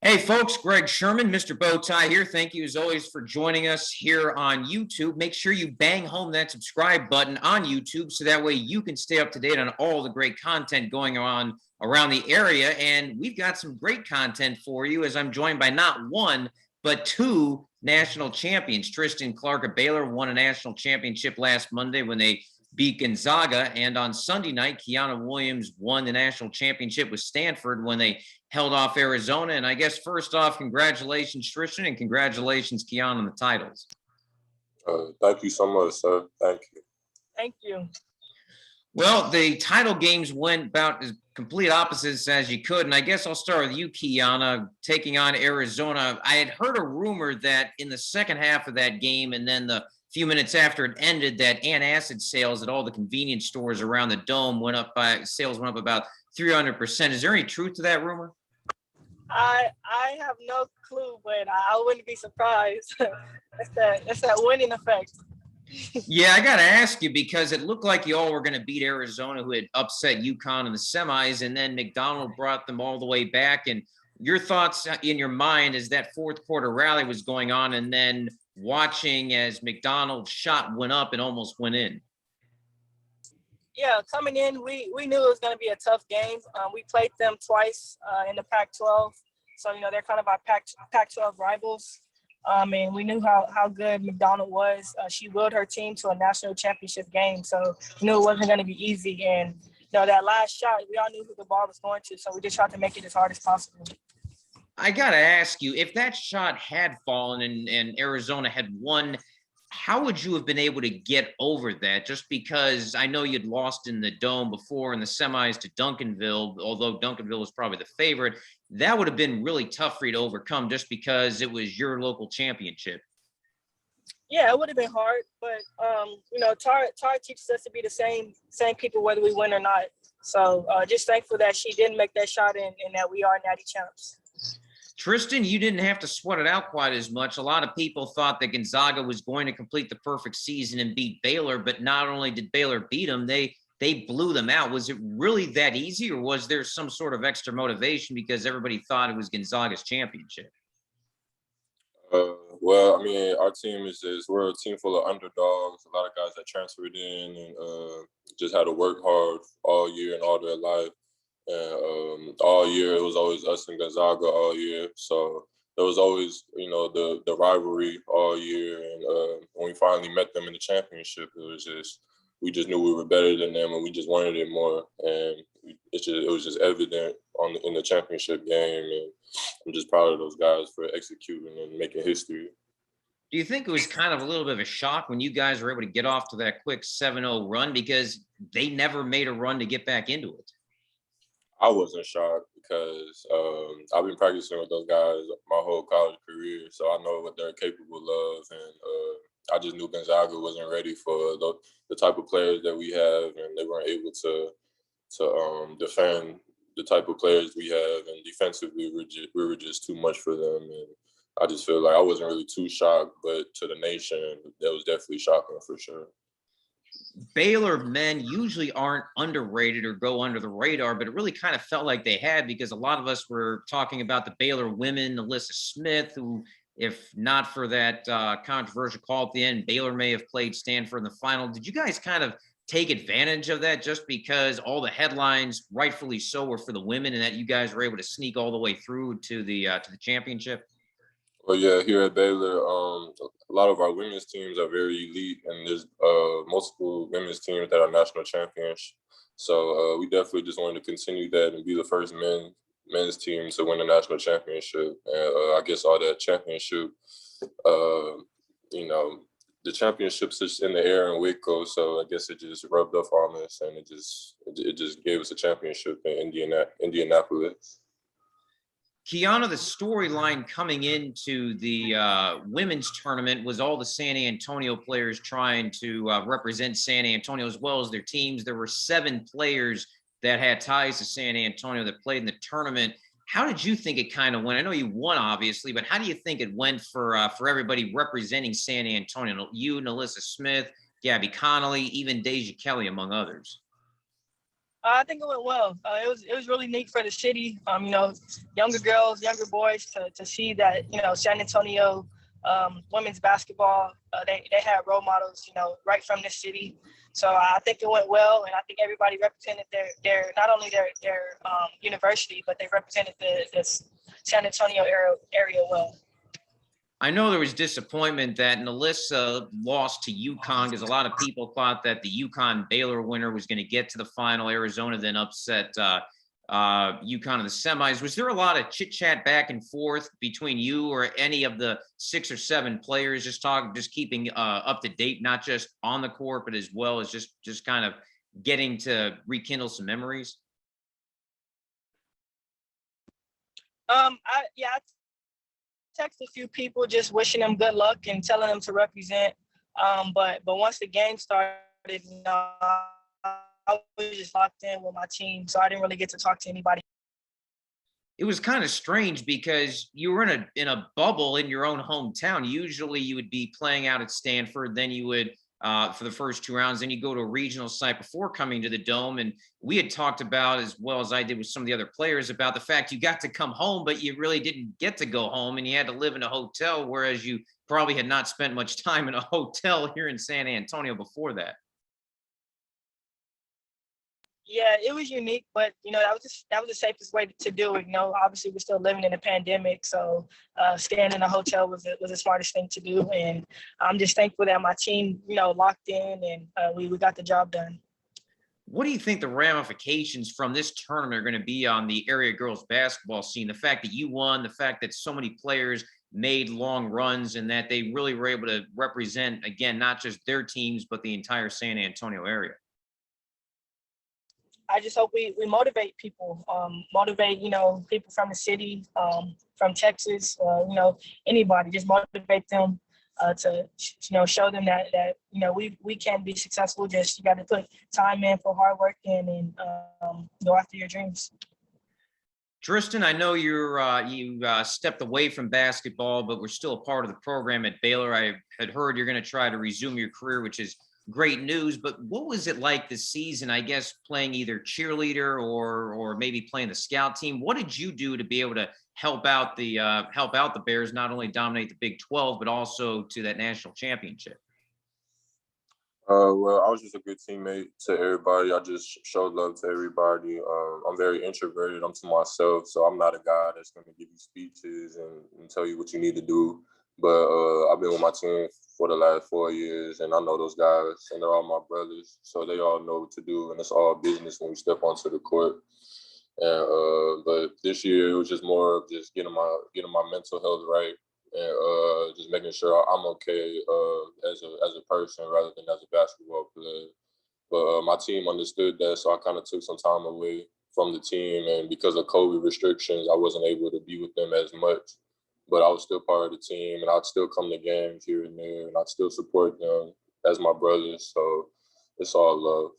Hey folks, Greg Sherman, Mr. Bowtie here. Thank you as always for joining us here on YouTube. Make sure you bang home that subscribe button on YouTube so that way you can stay up to date on all the great content going on around the area. And we've got some great content for you as I'm joined by not one, but two national champions. Tristan Clark of Baylor won a national championship last Monday when they beat Gonzaga. And on Sunday night, Kiana Williams won the national championship with Stanford when they held off Arizona. And I guess first off, congratulations, Tristan, and congratulations, Kiana, on the titles. Thank you so much, sir. Thank you. Thank you. Well, the title games went about as complete opposites as you could. And I guess I'll start with you, Kiana, taking on Arizona. I had heard a rumor that in the second half of that game and then the few minutes after it ended that antacid sales at all the convenience stores around the dome went up about 300%. Is there any truth to that rumor? I have no clue, but I wouldn't be surprised. It's that winning effect. Yeah, I got to ask you because it looked like you all were going to beat Arizona, who had upset UConn in the semis, and then McDonald brought them all the way back. And your thoughts in your mind as that fourth quarter rally was going on, and then watching as McDonald's shot went up and almost went in. Yeah, coming in, we knew it was going to be a tough game. We played them twice in the Pac-12, so they're kind of our Pac-12 rivals. And we knew how good McDonald was. She willed her team to a national championship game, so we knew it wasn't going to be easy. And that last shot, we all knew who the ball was going to, so we just tried to make it as hard as possible. I got to ask you, if that shot had fallen and Arizona had won, how would you have been able to get over that? Just because I know you'd lost in the Dome before in the semis to Duncanville, although Duncanville was probably the favorite, that would have been really tough for you to overcome just because it was your local championship. Yeah, it would have been hard, but Tar teaches us to be the same people whether we win or not. So just thankful that she didn't make that shot and that we are natty champs. Tristan, you didn't have to sweat it out quite as much. A lot of people thought that Gonzaga was going to complete the perfect season and beat Baylor, but not only did Baylor beat them, they blew them out. Was it really that easy, or was there some sort of extra motivation because everybody thought it was Gonzaga's championship? Well, I mean, our team we're a team full of underdogs, a lot of guys that transferred in and just had to work hard all year and all their life. And all year it was always us and Gonzaga all year. So there was always, the rivalry all year. And when we finally met them in the championship, we just knew we were better than them, and we just wanted it more. And it was just evident in the championship game. And I'm just proud of those guys for executing and making history. Do you think it was kind of a little bit of a shock when you guys were able to get off to that quick 7-0 run because they never made a run to get back into it? I wasn't shocked because I've been practicing with those guys my whole college career, so I know what they're capable of. And I just knew Gonzaga wasn't ready for the type of players that we have, and they weren't able to defend the type of players we have. And defensively, we were just too much for them. And I just feel like I wasn't really too shocked, but to the nation, that was definitely shocking for sure. Baylor men usually aren't underrated or go under the radar, but it really kind of felt like they had because a lot of us were talking about the Baylor women, Alyssa Smith, who, if not for that controversial call at the end, Baylor may have played Stanford in the final. Did you guys kind of take advantage of that just because all the headlines, rightfully so, were for the women and that you guys were able to sneak all the way through to the championship? Well, yeah, here at Baylor, a lot of our women's teams are very elite, and there's multiple women's teams that are national champions. So we definitely just wanted to continue that and be the first men's team to win the national championship. And I guess all that championship, the championship's just in the air in Waco, so I guess it just rubbed off on us, and it just gave us a championship in Indianapolis. Kiana, the storyline coming into the women's tournament was all the San Antonio players trying to represent San Antonio as well as their teams. There were 7 players that had ties to San Antonio that played in the tournament. How did you think it kind of went? I know you won, obviously, but how do you think it went for everybody representing San Antonio? You, Alyssa Smith, Gabby Connolly, even Deja Kelly, among others. I think it went well. It was really neat for the city. Younger girls, younger boys to see that San Antonio women's basketball. They had role models, right from the city. So I think it went well, and I think everybody represented their not only their university, but they represented the San Antonio area well. I know there was disappointment that Nalissa lost to UConn because a lot of people thought that the UConn Baylor winner was going to get to the final. Arizona then upset UConn in the semis. Was there a lot of chit chat back and forth between you or any of the 6 or 7 players, just keeping up to date, not just on the court, but as well as just kind of getting to rekindle some memories? I text a few people just wishing them good luck and telling them to represent. But once the game started, I was just locked in with my team, so I didn't really get to talk to anybody. It was kind of strange because you were in a bubble in your own hometown. Usually you would be playing out at Stanford, then you would for the first 2 rounds, then you go to a regional site before coming to the Dome. And we had talked about, as well as I did with some of the other players, about the fact you got to come home, but you really didn't get to go home and you had to live in a hotel, whereas you probably had not spent much time in a hotel here in San Antonio before that. Yeah, it was unique, but that was the safest way to do it. Obviously we're still living in a pandemic, so staying in a hotel was the smartest thing to do. And I'm just thankful that my team, locked in and we got the job done. What do you think the ramifications from this tournament are going to be on the area girls basketball scene? The fact that you won, the fact that so many players made long runs, and that they really were able to represent, again, not just their teams, but the entire San Antonio area. I just hope we motivate people, motivate, people from the city, from Texas, anybody, just motivate them to, show them that we can be successful. Just, you got to put time in for hard work and go after your dreams. Tristan, I know you stepped away from basketball, but we're still a part of the program at Baylor. I had heard you're going to try to resume your career, which is great news. But what was it like this season, I guess, playing either cheerleader or maybe playing the scout team? What did you do to be able to help out the Bears, not only dominate the Big 12, but also to that national championship? Well, I was just a good teammate to everybody. I just showed love to everybody. I'm very introverted. I'm to myself, so I'm not a guy that's going to give you speeches and tell you what you need to do. But I've been with my team for the last 4 years, and I know those guys, and they're all my brothers, so they all know what to do, and it's all business when we step onto the court. And but this year it was just more of just getting my mental health right, and just making sure I'm okay as a person rather than as a basketball player. But my team understood that, so I kind of took some time away from the team, and because of COVID restrictions, I wasn't able to be with them as much. But I was still part of the team, and I'd still come to games here and there, and I'd still support them as my brothers. So it's all love.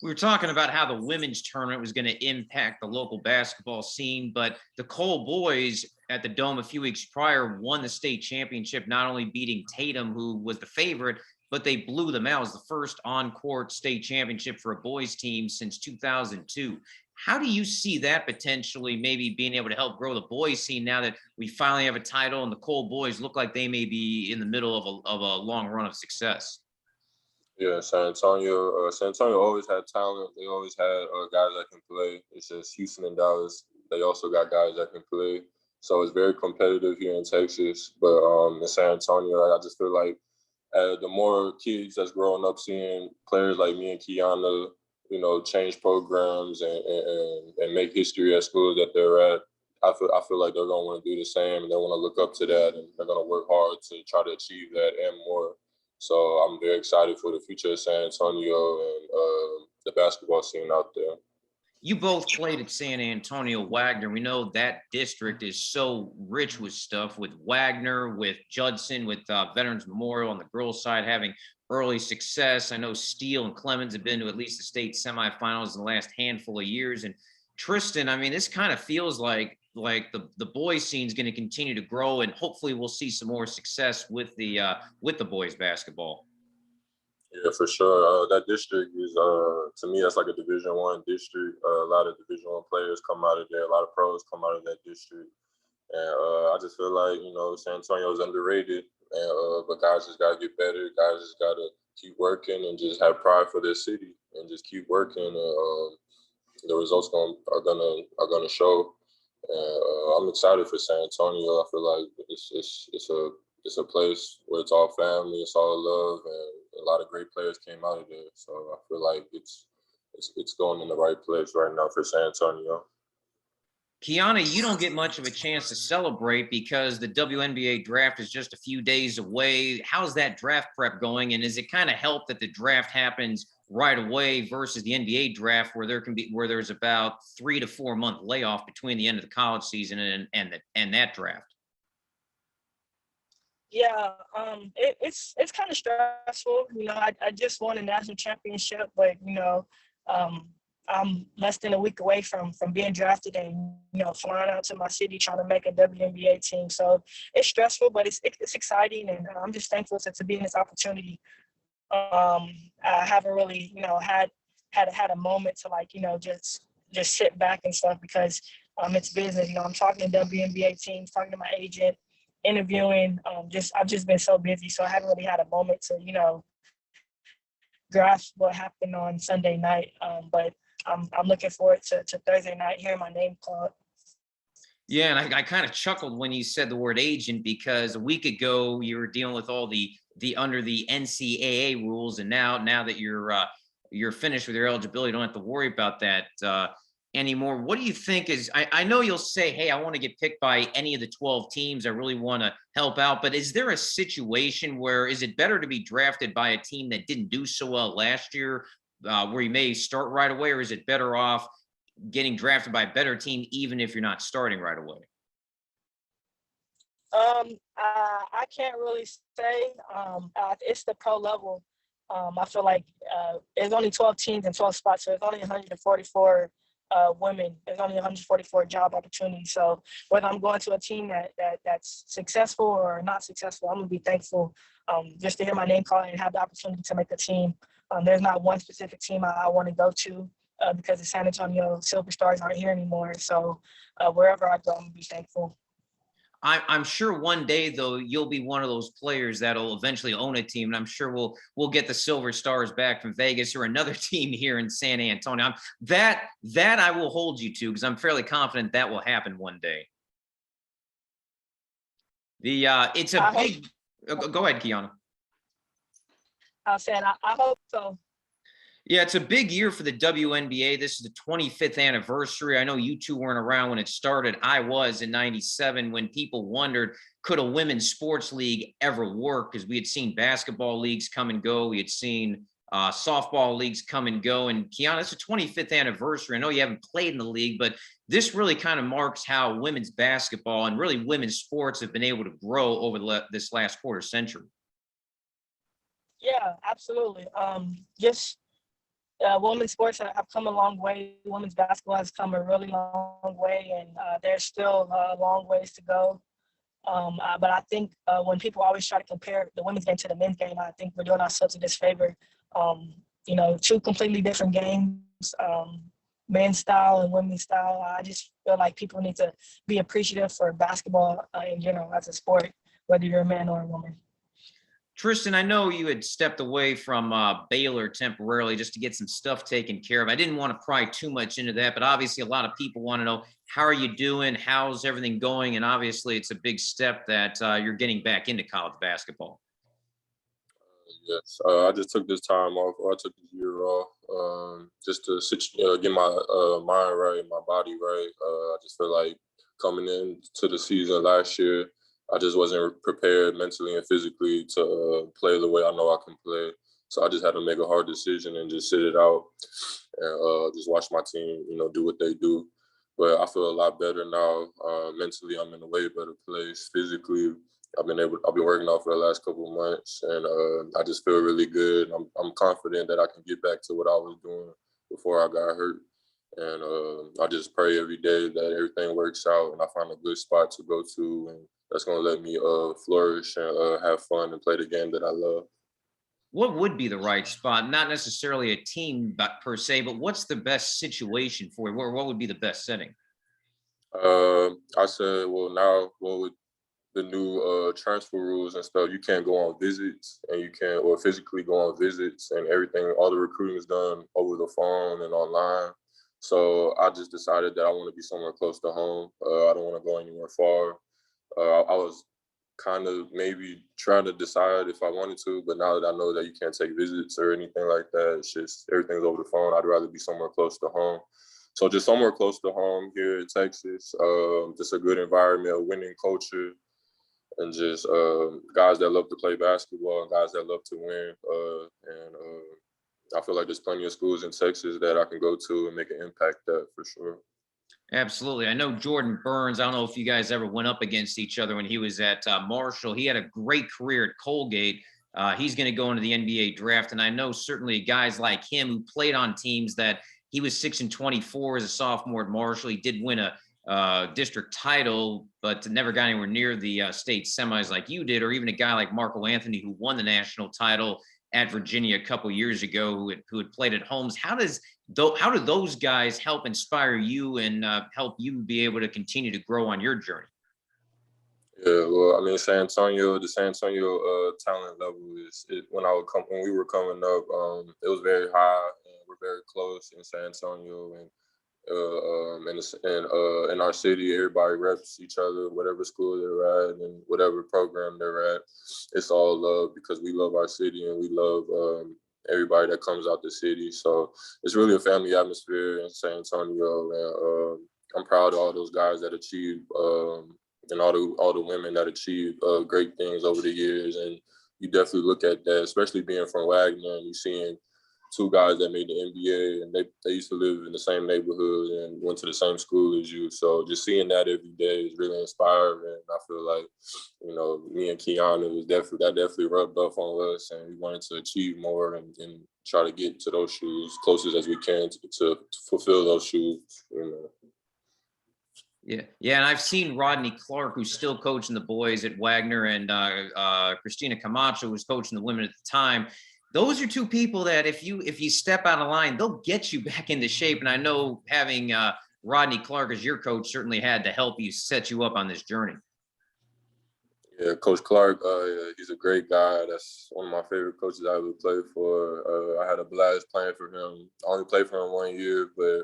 We were talking about how the women's tournament was going to impact the local basketball scene, but the Cole boys at the Dome a few weeks prior won the state championship, not only beating Tatum, who was the favorite, but they blew them out. It was the first on-court state championship for a boys team since 2002. How do you see that potentially maybe being able to help grow the boys scene now that we finally have a title and the Cole boys look like they may be in the middle of a long run of success? Yeah, San Antonio always had talent. They always had guys that can play. It's just Houston and Dallas, they also got guys that can play. So it's very competitive here in Texas. But in San Antonio, I just feel like the more kids that's growing up seeing players like me and Kiana, change programs and make history at schools that they're at, I feel like they're going to want to do the same, and they want to look up to that, and they're going to work hard to try to achieve that and more. So I'm very excited for the future of San Antonio and the basketball scene out there. You both played at San Antonio Wagner. We know that district is so rich with stuff, with Wagner, with Judson, with Veterans Memorial on the girls' side having early success. I know Steele and Clemens have been to at least the state semifinals in the last handful of years. And Tristan, I mean, this kind of feels like the boys scene is going to continue to grow, and hopefully we'll see some more success with the boys basketball. Yeah, for sure. That district is, to me, that's like a Division I district. A lot of Division I players come out of there. A lot of pros come out of that district. And I just feel like, San Antonio is underrated. And but guys just got to get better. Guys just got to keep working and just have pride for their city and just keep working. And the results are gonna show. And I'm excited for San Antonio. I feel like it's a place where it's all family, it's all love, and a lot of great players came out of there. So I feel like it's going in the right place right now for San Antonio. Kiana, you don't get much of a chance to celebrate because the WNBA draft is just a few days away. How's that draft prep going? And does it kind of help that the draft happens right away versus the NBA draft where there's about 3 to 4 month layoff between the end of the college season and that draft? Yeah, it's kind of stressful. I just won a national championship, but I'm less than a week away from being drafted and flying out to my city trying to make a WNBA team. So it's stressful, but it's exciting, and I'm just thankful to be in this opportunity. I haven't really had a moment to just sit back and stuff because it's business. I'm talking to WNBA teams, talking to my agent, interviewing. I've just been so busy, so I haven't really had a moment to grasp what happened on Sunday night. But I'm looking forward to Thursday night hearing my name called. Yeah, and I kind of chuckled when you said the word agent because a week ago you were dealing with all the under the NCAA rules, and now that you're finished with your eligibility, you don't have to worry about that anymore. What do you think is? I know you'll say, "Hey, I want to get picked by any of the 12 teams. I really want to help out." But is there a situation where is it better to be drafted by a team that didn't do so well last year, where you may start right away, or is it better off getting drafted by a better team, even if you're not starting right away? I can't really say. It's the pro level. I feel like there's only 12 teams and 12 spots, so there's only 144 women. There's only 144 job opportunities. So whether I'm going to a team that's successful or not successful, I'm gonna be thankful just to hear my name called and have the opportunity to make a team. There's not one specific team I want to go to because the San Antonio Silver Stars aren't here anymore. So wherever I go, I'm gonna be thankful. I'm sure one day though you'll be one of those players that'll eventually own a team, and I'm sure we'll get the Silver Stars back from Vegas or another team here in San Antonio. That I will hold you to because I'm fairly confident that will happen one day. It's a big. Go ahead, Kiana. I said I hope so. Yeah, it's a big year for the WNBA. This is the 25th anniversary. I know you two weren't around when it started. I was in '97 when people wondered, could a women's sports league ever work? Because we had seen basketball leagues come and go. We had seen softball leagues come and go. And Kiana, it's the 25th anniversary. I know you haven't played in the league, but this really kind of marks how women's basketball and really women's sports have been able to grow over this last quarter century. Yeah, absolutely. Women's sports have come a long way. Women's basketball has come a really long way, and there's still a long ways to go. But I think when people always try to compare the women's game to the men's game, I think we're doing ourselves a disfavor. Two completely different games, men's style and women's style. I just feel like people need to be appreciative for basketball in general as a sport, whether you're a man or a woman. Tristan, I know you had stepped away from Baylor temporarily just to get some stuff taken care of. I didn't want to pry too much into that, but obviously a lot of people want to know, how are you doing? How's everything going? And obviously it's a big step that you're getting back into college basketball. Yes, I just took this time off. I took this year off just to get my mind right, my body right. I just feel like coming into the season last year, I just wasn't prepared mentally and physically to play the way I know I can play. So I just had to make a hard decision and just sit it out and just watch my team, do what they do. But I feel a lot better now. Mentally, I'm in a way better place. Physically, I've been working out for the last couple of months, and I just feel really good. I'm confident that I can get back to what I was doing before I got hurt. And I just pray every day that everything works out and I find a good spot to go to, and that's going to let me flourish and have fun and play the game that I love. what would be the right spot? Not necessarily a team but per se, but what's the best situation for you? What would be the best setting? I said, well, now, well, with the new transfer rules and stuff, you can't go on visits and you can't, or physically go on visits, and everything, all the recruiting is done over the phone and online. So I just decided that I want to be somewhere close to home. I don't want to go anywhere far. I was kind of maybe trying to decide if I wanted to, but now that I know that you can't take visits or anything like that, it's just everything's over the phone. I'd rather be somewhere close to home. So just somewhere close to home here in Texas, just a good environment, a winning culture, and just guys that love to play basketball and guys that love to win. I feel like there's plenty of schools in Texas that I can go to and make an impact at for sure. Absolutely. I know Jordan Burns. I don't know if you guys ever went up against each other when he was at Marshall. He had a great career at Colgate. He's going to go into the NBA draft. And I know certainly guys like him who played on teams that he was 6-24 as a sophomore at Marshall. He did win a district title, but never got anywhere near the state semis like you did, or even a guy like Marco Anthony who won the national title at Virginia a couple years ago, who had played at Holmes. How do those guys help inspire you and help you be able to continue to grow on your journey? Yeah, well, I mean, the San Antonio talent level when we were coming up, it was very high, and we're very close in San Antonio, and in our city, everybody reps each other, whatever school they're at and whatever program they're at. It's all love because we love our city and we love everybody that comes out the city. So it's really a family atmosphere in San Antonio, and I'm proud of all those guys that achieved and all the women that achieved great things over the years. And you definitely look at that, especially being from Wagner, and you seeing two guys that made the NBA, and they used to live in the same neighborhood and went to the same school as you. So just seeing that every day is really inspiring. And I feel like, me and Kiana definitely rubbed off on us, and we wanted to achieve more and try to get to those shoes closest as we can to fulfill those shoes. Yeah, and I've seen Rodney Clark, who's still coaching the boys at Wagner, and Christina Camacho, who was coaching the women at the time. Those are two people that if you step out of line, they'll get you back into shape. And I know having Rodney Clark as your coach certainly had to help you set you up on this journey. Yeah, Coach Clark, he's a great guy. That's one of my favorite coaches I ever played for. I had a blast playing for him. I only played for him 1 year, but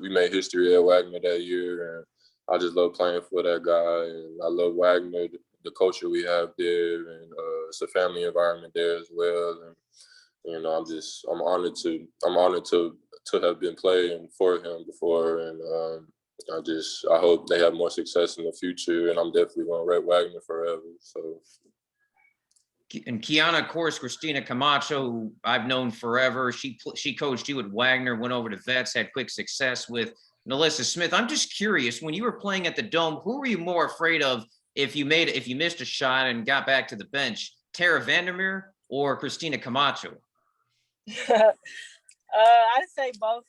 we made history at Wagner that year, and I just love playing for that guy. And I love Wagner, the culture we have there, and it's a family environment there as well. And I'm honored to have been playing for him before, and I hope they have more success in the future. And I'm definitely going to rep Wagner forever. So. And Kiana, of course, Christina Camacho, who I've known forever. She coached you at Wagner, went over to Vets, had quick success with Nalissa Smith. I'm just curious, when you were playing at the Dome, who were you more afraid of if you missed a shot and got back to the bench, Tara Vandermeer or Christina Camacho? I'd say both.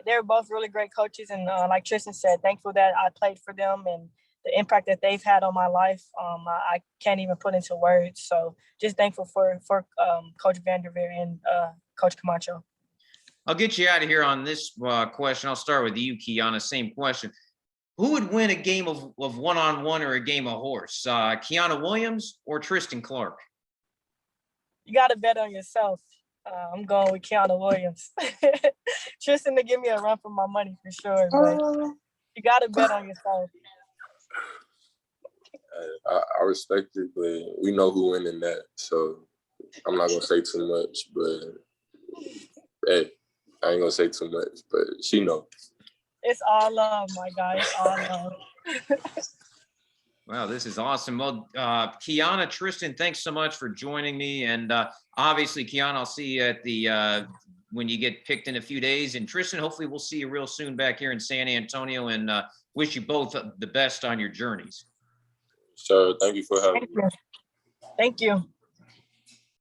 They're both really great coaches, and like Tristan said, thankful that I played for them and the impact that they've had on my life. I can't even put into words. So just thankful for Coach Vanderveer and Coach Camacho. I'll get you out of here on this question. I'll start with you, Kiana. Same question. Who would win a game of one-on-one or a game of horse? Kiana Williams or Tristan Clark? You got to bet on yourself. I'm going with Kiana Williams. Tristan to give me a run for my money for sure, but you got to bet on yourself. I respect it, but we know who win in that, so I'm not gonna say too much. But hey, I ain't gonna say too much, but she knows. It's all love, my guy. It's all love. Wow, this is awesome. Well, Kiana, Tristan, thanks so much for joining me. And obviously, Kiana, I'll see you at the when you get picked in a few days. And Tristan, hopefully we'll see you real soon back here in San Antonio, and wish you both the best on your journeys. Sure. Thank you for having me. Thank you.